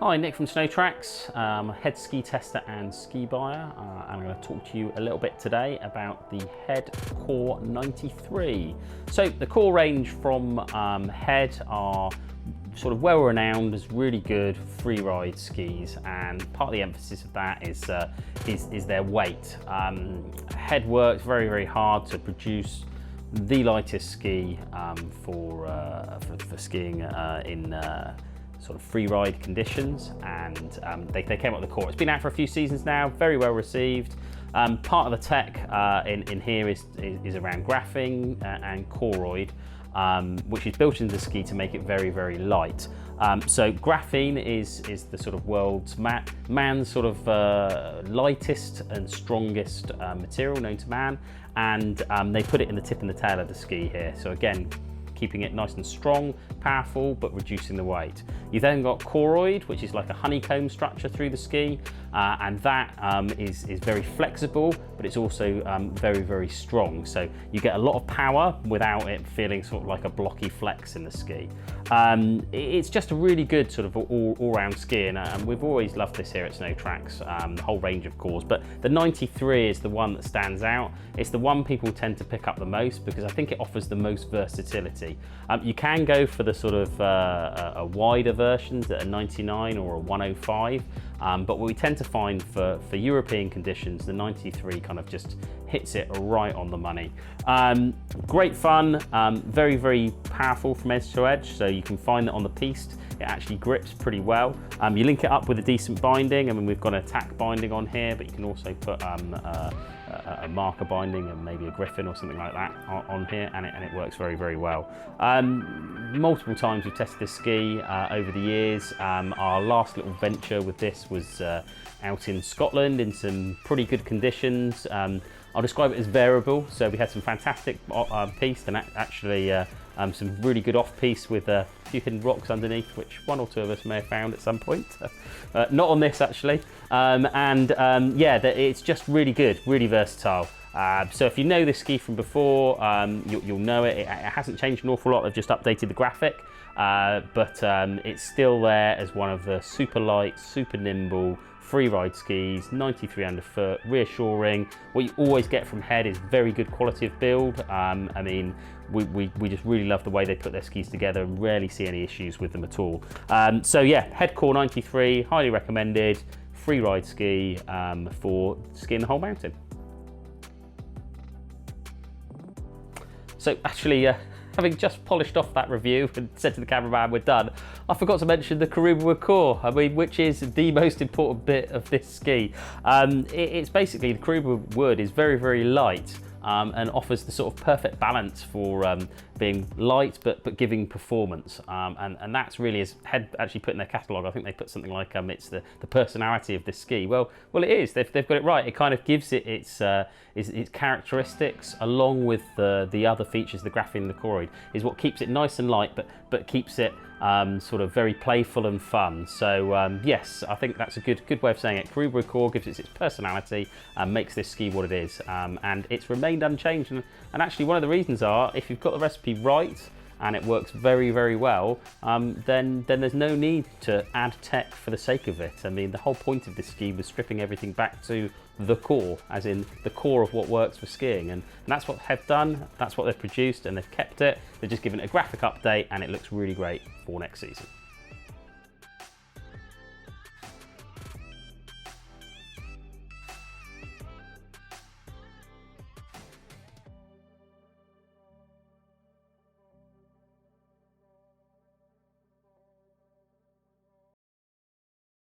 Hi, Nick from Snowtracks, head ski tester and ski buyer. I'm going to talk to you a little bit today about the Head Core 93. So the core range from Head are sort of well renowned as really good free ride skis, and part of the emphasis of that is their weight. Head works very hard to produce the lightest ski for skiing in sort of free ride conditions, and they came up with the core. It's been out for a few seasons now, very well received. Part of the tech in here is around graphene and choroid, which is built into the ski to make it very light. So graphene is the sort of world's man's sort of lightest and strongest material known to man, and they put it in the tip and the tail of the ski here. So again, keeping it nice and strong, powerful, but reducing the weight. You've then got choroid, which is like a honeycomb structure through the ski, and that is very flexible, but it's also very strong. So you get a lot of power without it feeling sort of like a blocky flex in the ski. It's just a really good sort of all-round ski, and we've always loved this here at Snowtracks, the whole range of cores, but the 93 is the one that stands out. It's the one people tend to pick up the most because I think it offers the most versatility. You can go for the sort of a wider versions at a 99 or a 105, but what we tend to find for European conditions, the 93 kind of just hits it right on the money. Great fun, very powerful from edge to edge, so you can find that on the piste it actually grips pretty well. You link it up with a decent binding. I mean, we've got a tack binding on here, but you can also put a marker binding and maybe a griffin or something like that on here, and it works very well. Multiple times we've tested this ski over the years. Our last little venture with this was out in Scotland in some pretty good conditions. I'll describe it as variable, so we had some fantastic piste and actually some really good off-piste with a few hidden rocks underneath, which one or two of us may have found at some point. Not on this actually. Yeah, it's just really good, really versatile. So if you know this ski from before, you'll know it. It hasn't changed an awful lot. They've just updated the graphic, but it's still there as one of the super light, super nimble free ride skis, 93 underfoot, reassuring. What you always get from Head is very good quality of build. I mean, we just really love the way they put their skis together and rarely see any issues with them at all. So yeah, Head Core 93, highly recommended, free ride ski for skiing the whole mountain. So actually, having just polished off that review and said to the cameraman we're done, I forgot to mention the Karuba Wood core, I mean, which is the most important bit of this ski. It's basically, the Karuba Wood is very light, and offers the sort of perfect balance for being light but giving performance, and that's really, as Head actually put in their catalogue, I think they put something like it's the personality of this ski. Well it is. They've got it right. It kind of gives it its characteristics, along with the other features, the graphene and the choroid, is what keeps it nice and light, but keeps it sort of very playful and fun. So yes, I think that's a good way of saying it. Karuba Wood core gives it its personality and makes this ski what it is, and it's remained unchanged. And actually, one of the reasons are, if you've got the recipe right and it works very well, then there's no need to add tech for the sake of it. I mean, the whole point of this ski was stripping everything back to the core, as in the core of what works for skiing, and that's what they've done, that's what they've produced, and they've kept it. They've just given it a graphic update and it looks really great for next season.